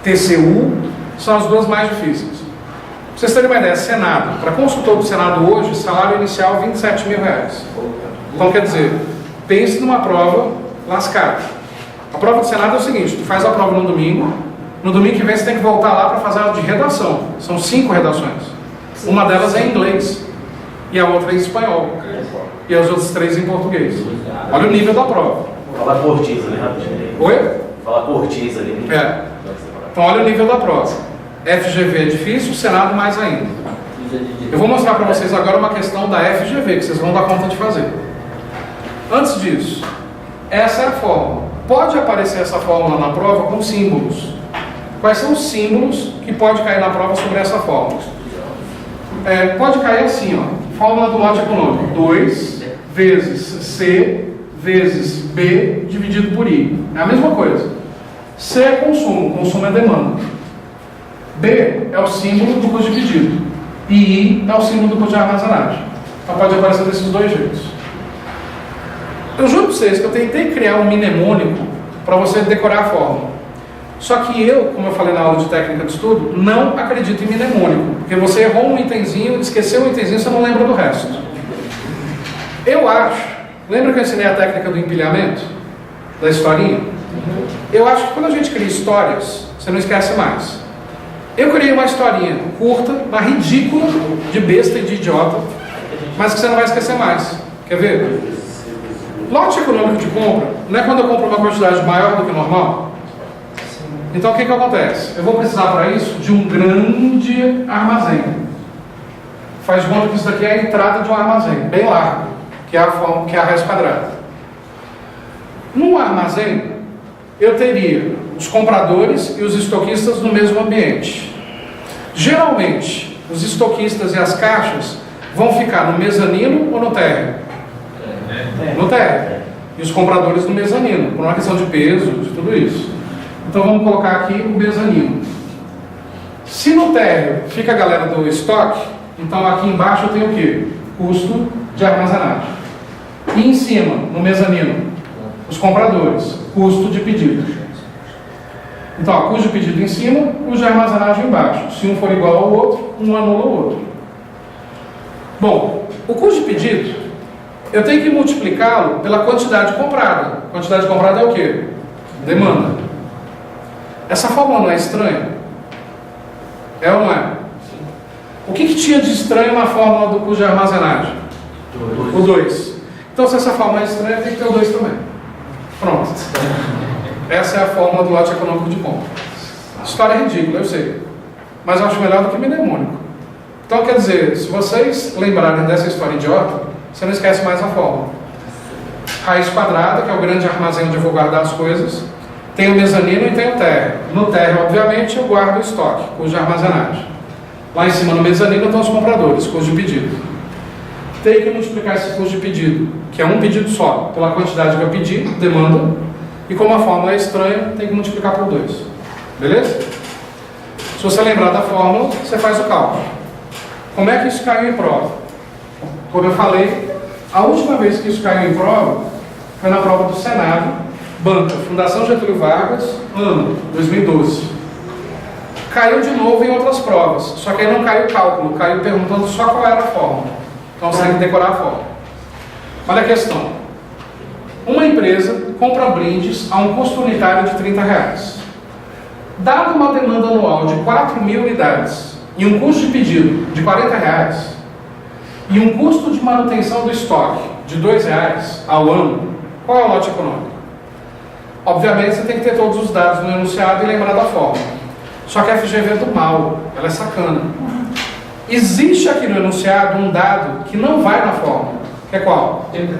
TCU são as duas mais difíceis. Pra vocês terem uma ideia, Senado. Para consultor do Senado hoje, salário inicial R$ 27 mil. Então quer dizer, pense numa prova lascada. A prova do Senado é o seguinte, tu faz a prova no domingo que vem você tem que voltar lá para fazer a de redação. São 5 redações. Uma delas é em inglês e a outra é em espanhol. E as outras 3 em português. Olha o nível da prova. Fala Cortiz ali, rapidinho. Oi? Fala Cortiz ali. Então olha o nível da prova. FGV é difícil, Senado mais ainda. Eu vou mostrar para vocês agora uma questão da FGV, que vocês vão dar conta de fazer. Antes disso, essa é a fórmula. Pode aparecer essa fórmula na prova com símbolos. Quais são os símbolos que pode cair na prova sobre essa fórmula? Pode cair assim, ó. Fórmula do lote econômico. 2 vezes C vezes B dividido por I. É a mesma coisa. C é consumo é demanda. B é o símbolo do custo de pedido. E I é o símbolo do custo de armazenagem. Então pode aparecer desses dois jeitos. Eu juro para vocês que eu tentei criar um mnemônico para você decorar a fórmula. Só que eu, como eu falei na aula de técnica de estudo, não acredito em mnemônico. Porque você errou um itemzinho, esqueceu um itemzinho, você não lembra do resto. Eu acho, lembra que eu ensinei a técnica do empilhamento? Da historinha? Eu acho que quando a gente cria histórias, você não esquece mais. Eu criei uma historinha curta, mas ridícula, de besta e de idiota, mas que você não vai esquecer mais. Quer ver? Lote econômico de compra não é quando eu compro uma quantidade maior do que o normal? Então o que acontece? Eu vou precisar para isso de um grande armazém. Faz de conta que isso daqui é a entrada de um armazém, bem largo, que é a raiz quadrada. Num armazém, eu teria os compradores e os estoquistas no mesmo ambiente. Geralmente, os estoquistas e as caixas vão ficar no mezanino ou no térreo? No térreo. E os compradores no mezanino, por uma questão de peso, de tudo isso. Então vamos colocar aqui o mezanino. Se no térreo fica a galera do estoque, então aqui embaixo eu tenho o quê? Custo de armazenagem. E em cima, no mezanino, os compradores. custo de pedido. Então, ó, custo de pedido em cima, custo de armazenagem embaixo. Se um for igual ao outro, um anula o outro. Bom, o custo de pedido, eu tenho que multiplicá-lo pela quantidade comprada. Quantidade comprada é o quê? Demanda. Essa fórmula não é estranha? É ou não é? O que tinha de estranho na fórmula do custo de armazenagem? O 2. Então, se essa fórmula é estranha, tem que ter o 2 também. Pronto. Essa é a fórmula do lote econômico de compra. História ridícula, eu sei. Mas eu acho melhor do que mnemônico. Então, quer dizer, se vocês lembrarem dessa história idiota, você não esquece mais a fórmula. Raiz quadrada, que é o grande armazém onde eu vou guardar as coisas. Tem o mezanino e tem o térreo. No térreo, obviamente, eu guardo o estoque, custo de armazenagem. Lá em cima, no mezanino, estão os compradores, custo de pedido. Tem que multiplicar esse custo de pedido, que é um pedido só, pela quantidade que eu pedi, demanda, e como a fórmula é estranha, tem que multiplicar por 2. Beleza? Se você lembrar da fórmula, você faz o cálculo. Como é que isso caiu em prova? Como eu falei, a última vez que isso caiu em prova foi na prova do Senado, Banca, Fundação Getúlio Vargas, ano 2012. Caiu de novo em outras provas, só que aí não caiu o cálculo, caiu perguntando só qual era a fórmula. Então você tem que decorar a fórmula. Olha a questão. Uma empresa compra brindes a um custo unitário de R$30. Dado uma demanda anual de 4.000 unidades e um custo de pedido de R$40 e um custo de manutenção do estoque de R$2 ao ano, qual é o lote econômico? Obviamente você tem que ter todos os dados no enunciado e lembrar da fórmula. Só que a FGV é do mal, ela é sacana. Existe aqui no enunciado um dado que não vai na fórmula, que é qual? R$30.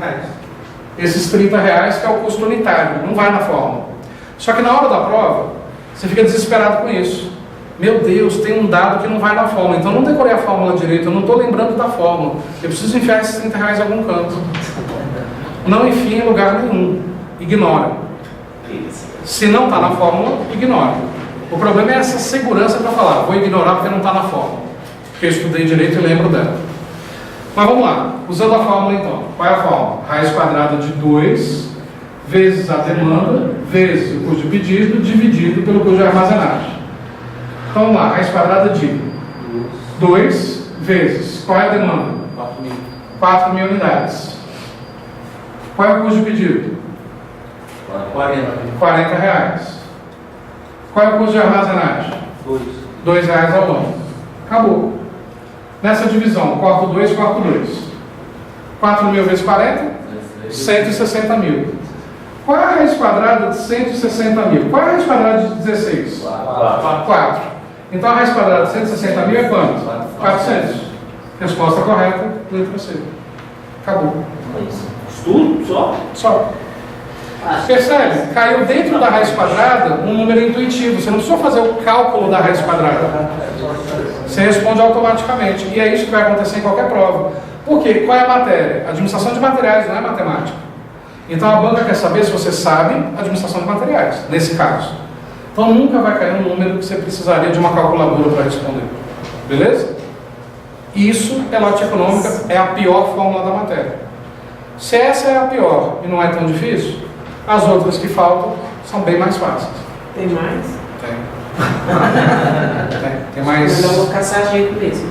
Esses R$30 que é o custo unitário, não vai na fórmula. Só que na hora da prova, você fica desesperado com isso. Meu Deus, tem um dado que não vai na fórmula, então eu não decorei a fórmula direito, eu não estou lembrando da fórmula. Eu preciso enfiar esses R$30 em algum canto. Não enfia em lugar nenhum. Ignora. Se não está na fórmula, ignora. O problema é essa segurança para falar, vou ignorar porque não está na fórmula. Porque eu estudei direito e lembro dela. Mas vamos lá, usando a fórmula então. Qual é a fórmula? Raiz quadrada de 2 vezes a demanda, vezes o custo de pedido, dividido pelo custo de armazenagem. Então vamos lá, raiz quadrada de 2 vezes, qual é a demanda? 4.000 unidades. Qual é o custo de pedido? R$40. Qual é o custo de armazenagem? R$2 ao ano. Acabou. Nessa divisão, corto 2, corto 2. 4.000 vezes 40, 160.000. Qual é a raiz quadrada de 160.000? Qual é a raiz quadrada de 16? 4. Então a raiz quadrada de 160.000 é quanto? 400. Resposta correta, letra C. Acabou. Tudo só? Só. Percebe? Caiu dentro da raiz quadrada um número intuitivo. Você não precisa fazer o cálculo da raiz quadrada. Você responde automaticamente. E é isso que vai acontecer em qualquer prova. Por quê? Qual é a matéria? Administração de materiais, não é matemática. Então a banca quer saber se você sabe administração de materiais, nesse caso. Então nunca vai cair um número que você precisaria de uma calculadora para responder. Beleza? Isso é lote econômica, é a pior fórmula da matéria. Se essa é a pior e não é tão difícil, as outras que faltam são bem mais fáceis. Tem mais? Tem mais. Eu vou caçar jeito mesmo.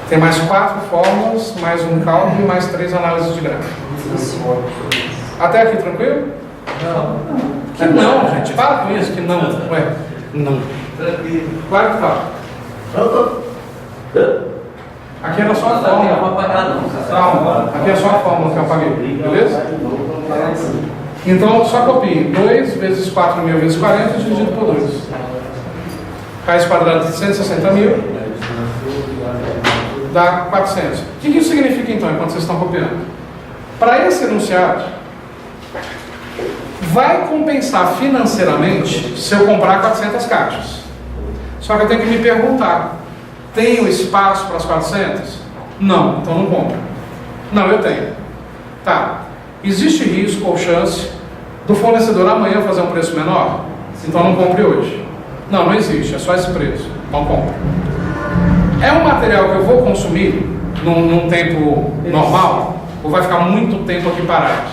Tem mais 4 fórmulas, mais um cálculo e mais 3 análises de gráfico. Até aqui tranquilo? Não. Que não, gente. Para com isso, que não. Ué, não. Tranquilo. Claro que tá. Aqui era só a fórmula. Calma. Aqui é só a fórmula que eu apaguei. Beleza? Então, só copie. 2 vezes 4.000 vezes 40 dividido por 2. Raiz quadrada de 160.000 dá 400. O que isso significa então, enquanto vocês estão copiando? Para esse enunciado, vai compensar financeiramente se eu comprar 400 caixas. Só que eu tenho que me perguntar, tenho espaço para as 400? Não, então não compro. Não, eu tenho. Tá. Existe risco ou chance do fornecedor amanhã fazer um preço menor? Então não compre hoje. Não, não existe, é só esse preço. Então compre. É um material que eu vou consumir num tempo normal? Ou vai ficar muito tempo aqui parado?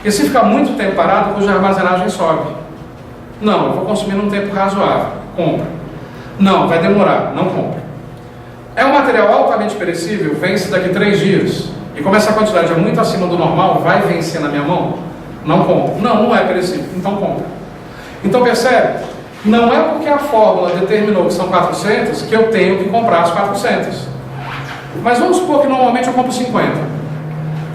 Porque se ficar muito tempo parado, o custo de armazenagem sobe. Não, eu vou consumir num tempo razoável. Compra. Não, vai demorar. Não compra. É um material altamente perecível, vence daqui 3 dias. E como essa quantidade é muito acima do normal, vai vencer na minha mão? Não compra. Não, não é perecível. Então compra. Então percebe? Não é porque a fórmula determinou que são 400 que eu tenho que comprar as 400. Mas vamos supor que normalmente eu compro 50.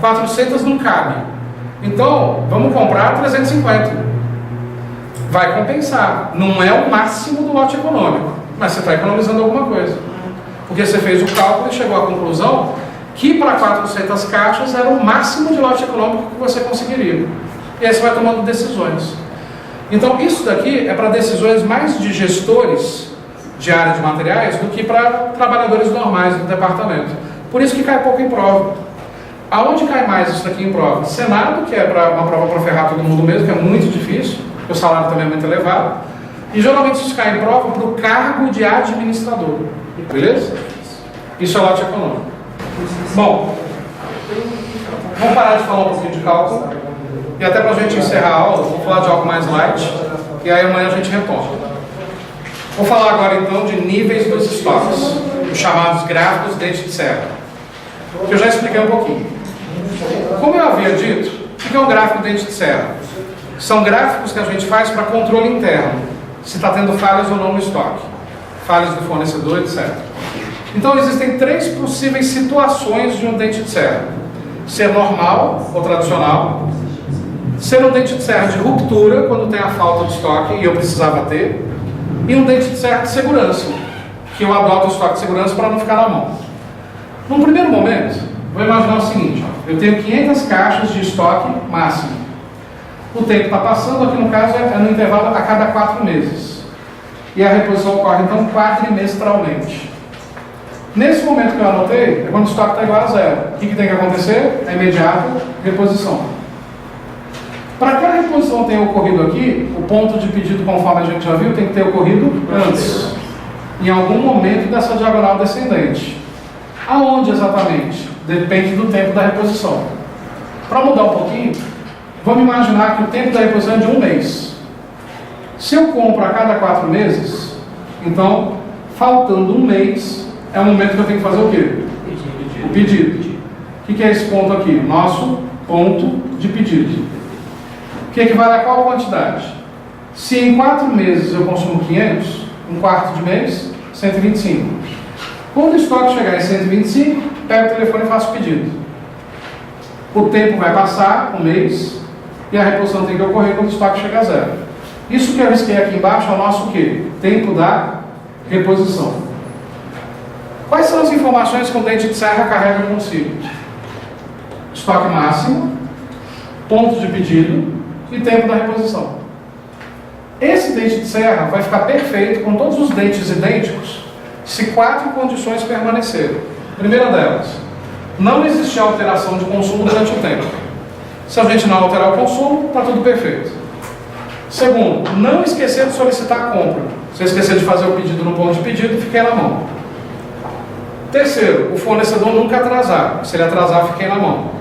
400 não cabe. Então, vamos comprar 350. Vai compensar. Não é o máximo do lote econômico, mas você está economizando alguma coisa. Porque você fez o cálculo e chegou à conclusão que para 400 caixas era o máximo de lote econômico que você conseguiria. E aí você vai tomando decisões. Então, isso daqui é para decisões mais de gestores de área de materiais do que para trabalhadores normais do departamento. Por isso que cai pouco em prova. Aonde cai mais isso daqui em prova? Senado, que é uma prova para ferrar todo mundo mesmo, que é muito difícil, porque o salário também é muito elevado. E geralmente isso cai em prova para o cargo de administrador. Beleza? Isso é lote econômico. Bom, vamos parar de falar um pouquinho de cálculo. E até para a gente encerrar a aula, vou falar de algo mais light. E aí amanhã a gente retoma. Vou falar agora então de níveis dos estoques, os chamados gráficos dente de serra, que eu já expliquei um pouquinho. Como eu havia dito, o que é um gráfico dente de serra? São gráficos que a gente faz para controle interno, se está tendo falhas ou não no estoque, falhas do fornecedor, etc. Então existem 3 possíveis situações de um dente de serra: ser normal ou tradicional, ser um dente de serra de ruptura, quando tem a falta de estoque e eu precisava ter, e um dente de serra de segurança, que eu adoto o estoque de segurança para não ficar na mão. Num primeiro momento, vou imaginar o seguinte: ó, eu tenho 500 caixas de estoque máximo. O tempo está passando, aqui no caso é no intervalo a cada 4 meses. E a reposição ocorre então quadrimestralmente. Nesse momento que eu anotei, é quando o estoque está igual a 0. O que tem que acontecer? É imediata reposição. Para que a reposição tenha ocorrido aqui, o ponto de pedido, conforme a gente já viu, tem que ter ocorrido antes, em algum momento dessa diagonal descendente. Aonde exatamente? Depende do tempo da reposição. Para mudar um pouquinho, vamos imaginar que o tempo da reposição é de 1 mês. Se eu compro a cada 4 meses, então, faltando 1 mês, é o momento que eu tenho que fazer o quê? O pedido. O que é esse ponto aqui? Nosso ponto de pedido. Que equivale a qual quantidade? Se em 4 meses eu consumo 500, um quarto de mês, 125. Quando o estoque chegar em 125, pego o telefone e faço o pedido. O tempo vai passar, 1 mês, e a reposição tem que ocorrer quando o estoque chegar a 0. Isso que eu risquei aqui embaixo é o nosso quê? Tempo da reposição. Quais são as informações que o dente de serra carrega consigo? Estoque máximo, ponto de pedido e tempo da reposição. Esse dente de serra vai ficar perfeito com todos os dentes idênticos se 4 condições permanecerem. Primeira delas, não existir alteração de consumo durante o tempo. Se a gente não alterar o consumo, está tudo perfeito. Segundo, não esquecer de solicitar a compra. Se eu esquecer de fazer o pedido no ponto de pedido, fiquei na mão. Terceiro, o fornecedor nunca atrasar. Se ele atrasar, fiquei na mão.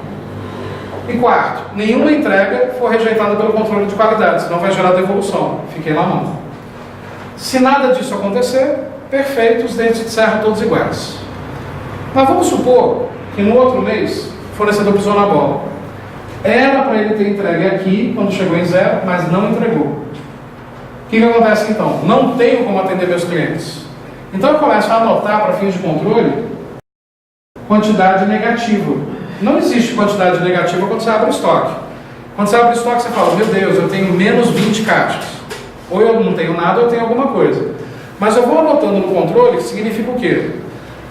E quarto, nenhuma entrega for rejeitada pelo controle de qualidade, senão vai gerar devolução. Fiquei na mão. Se nada disso acontecer, perfeito, os dentes de serra todos iguais. Mas vamos supor que no outro mês o fornecedor pisou na bola. Era para ele ter entregue aqui quando chegou em 0, mas não entregou. O que acontece então? Não tenho como atender meus clientes. Então eu começo a anotar para fins de controle quantidade negativa. Não existe quantidade negativa quando você abre o estoque. Quando você abre o estoque, você fala: meu Deus, eu tenho menos 20 caixas. Ou eu não tenho nada, ou eu tenho alguma coisa. Mas eu vou anotando no controle, que significa o quê?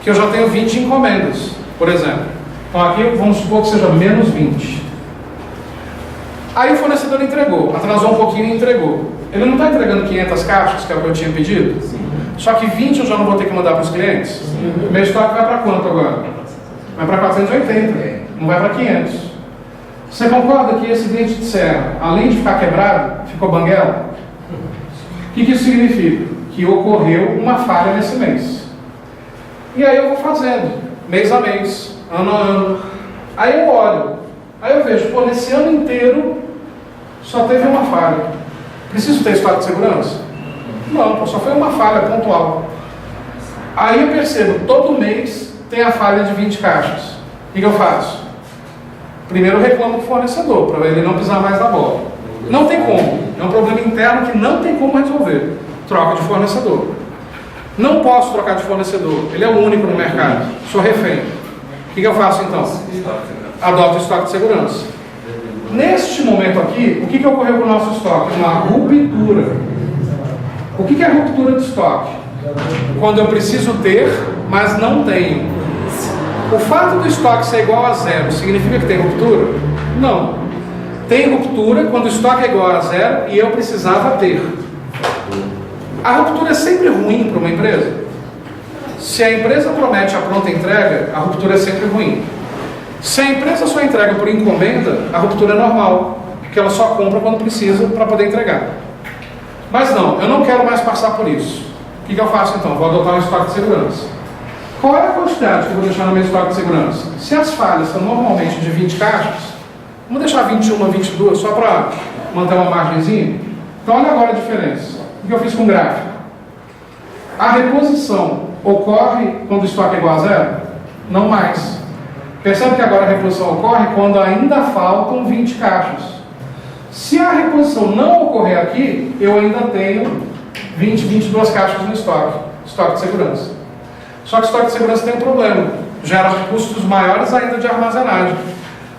Que eu já tenho 20 encomendas, por exemplo. Então aqui vamos supor que seja menos 20. Aí o fornecedor entregou, atrasou um pouquinho e entregou. Ele não está entregando 500 caixas, que é o que eu tinha pedido? Sim. Só que 20 eu já não vou ter que mandar para os clientes? Sim. Meu estoque vai para quanto agora? Vai para 480, não vai para 500. Você concorda que esse dente de serra, além de ficar quebrado, ficou banguela? O que isso significa? Que ocorreu uma falha nesse mês. E aí eu vou fazendo, mês a mês, ano a ano. Aí eu olho, aí eu vejo, pô, nesse ano inteiro Só teve uma falha. Preciso ter estoque de segurança? Não, pô, só foi uma falha pontual. Aí eu percebo, todo mês tem a falha de 20 caixas. O que eu faço? Primeiro eu reclamo do fornecedor, para ele não pisar mais na bola. Não tem como. É um problema interno que não tem como resolver. Troca de fornecedor. Não posso trocar de fornecedor. Ele é o único no mercado. Sou refém. O que eu faço então? Adoto o estoque de segurança. Neste momento aqui, o que ocorreu com o nosso estoque? Uma ruptura. O que é ruptura de estoque? Quando eu preciso ter, mas não tenho. O fato do estoque ser igual a zero significa que tem ruptura? Não. Tem ruptura quando o estoque é igual a zero e eu precisava ter. A ruptura é sempre ruim para uma empresa. Se a empresa promete a pronta entrega, a ruptura é sempre ruim. Se a empresa só entrega por encomenda, a ruptura é normal, porque ela só compra quando precisa para poder entregar. Mas não, eu não quero mais passar por isso. O que eu faço então? Vou adotar um estoque de segurança. Qual é a quantidade que eu vou deixar no meu estoque de segurança? Se as falhas são normalmente de 20 caixas, vamos deixar 21 a 22 só para manter uma margenzinha? Então olha agora a diferença. O que eu fiz com o gráfico? A reposição ocorre quando o estoque é igual a zero? Não mais. Percebe que agora a reposição ocorre quando ainda faltam 20 caixas. Se a reposição não ocorrer aqui, eu ainda tenho 20, 22 caixas no estoque de segurança. Só que o estoque de segurança tem um problema, gera custos maiores ainda de armazenagem.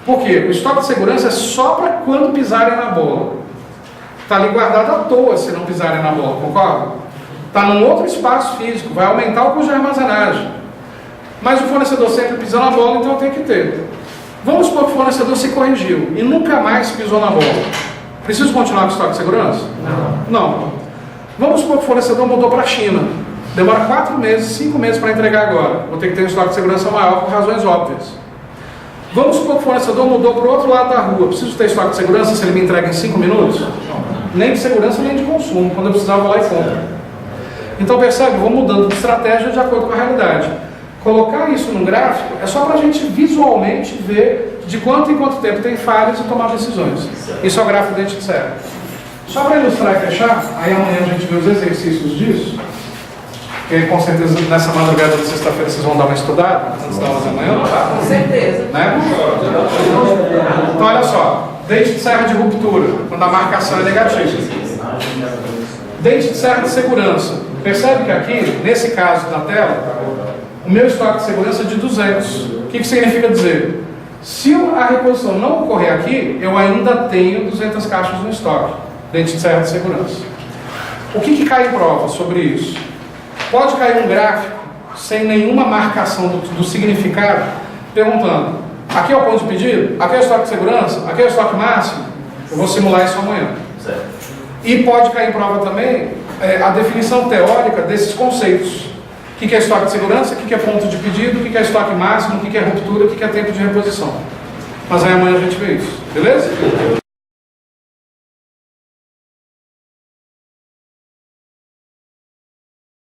Por quê? O estoque de segurança é só para quando pisarem na bola. Está ali guardado à toa se não pisarem na bola, concorda? Está num outro espaço físico, vai aumentar o custo de armazenagem. Mas o fornecedor sempre pisa na bola, então eu tenho que ter. Vamos supor que o fornecedor se corrigiu e nunca mais pisou na bola. Preciso continuar com o estoque de segurança? Não. Vamos supor que o fornecedor mudou para a China. Demora 4 meses, 5 meses para entregar agora. Vou ter que ter um estoque de segurança maior por razões óbvias. Vamos supor que o fornecedor mudou para o outro lado da rua. Preciso ter estoque de segurança se ele me entrega em 5 minutos? Nem de segurança, nem de consumo. Quando eu precisar, eu vou lá e compro. Então percebe, eu vou mudando de estratégia de acordo com a realidade. Colocar isso no gráfico é só para a gente visualmente ver de quanto em quanto tempo tem falhas e tomar decisões. Isso é o gráfico dentro de série. Só para ilustrar e fechar, aí amanhã a gente vê os exercícios disso, que com certeza nessa madrugada de sexta-feira vocês vão dar uma estudada antes da aula da manhã. Com certeza. Né? Então olha só, dente de serra de ruptura, quando a marcação é negativa. Dente de serra de segurança. Percebe que aqui, nesse caso da tela, o meu estoque de segurança é de 200. O que significa dizer? Se a reposição não ocorrer aqui, eu ainda tenho 200 caixas no estoque, dente de serra de segurança. O que cai em prova sobre isso? Pode cair um gráfico sem nenhuma marcação do significado, perguntando, aqui é o ponto de pedido? Aqui é o estoque de segurança? Aqui é o estoque máximo? Eu vou simular isso amanhã. E pode cair em prova também a definição teórica desses conceitos. O que é estoque de segurança, o que é ponto de pedido, o que é estoque máximo, o que é ruptura, o que é tempo de reposição. Mas aí amanhã a gente vê isso, beleza?